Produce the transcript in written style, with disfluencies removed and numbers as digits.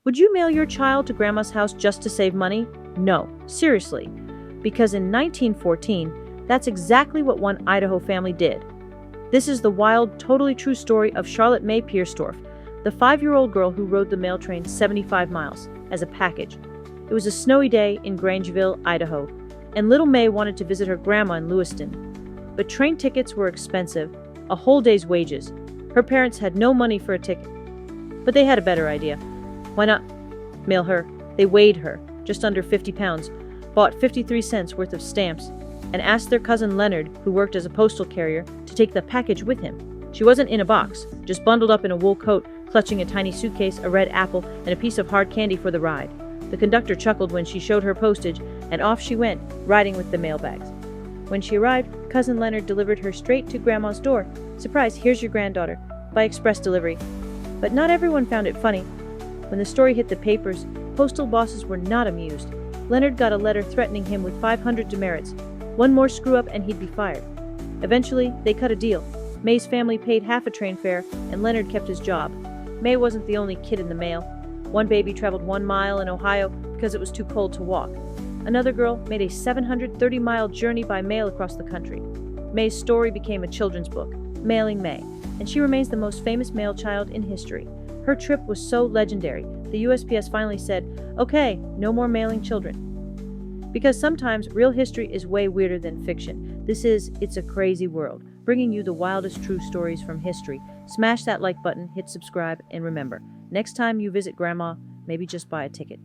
Would you mail your child to grandma's house just to save money? No, seriously. Because in 1914, that's exactly what one Idaho family did. This is the wild, totally true story of Charlotte May Pierstorff, the 5-year-old girl who rode the mail train 75 miles as a package. It was a snowy day in Grangeville, Idaho, and little May wanted to visit her grandma in Lewiston. But train tickets were expensive, a whole day's wages. Her parents had no money for a ticket. But they had a better idea. Why not mail her? They weighed her, just under 50 pounds, bought 53 cents worth of stamps, and asked their cousin Leonard, who worked as a postal carrier, to take the package with him. She wasn't in a box, just bundled up in a wool coat, clutching a tiny suitcase, a red apple, and a piece of hard candy for the ride. The conductor chuckled when she showed her postage, and off she went, riding with the mail bags. When she arrived, Cousin Leonard delivered her straight to Grandma's door. Surprise, here's your granddaughter, by express delivery. But not everyone found it funny. When the story hit the papers, postal bosses were not amused. Leonard got a letter threatening him with 500 demerits. One more screw-up and he'd be fired. Eventually, they cut a deal. May's family paid half a train fare, and Leonard kept his job. May wasn't the only kid in the mail. One baby traveled 1 mile in Ohio because it was too cold to walk. Another girl made a 730-mile journey by mail across the country. May's story became a children's book, Mailing May, and she remains the most famous mail child in history. Her trip was so legendary, the USPS finally said, "Okay, no more mailing children." Because sometimes real history is way weirder than fiction. This is It's a Crazy World, bringing you the wildest true stories from history. Smash that like button, hit subscribe, and remember, next time you visit Grandma, maybe just buy a ticket.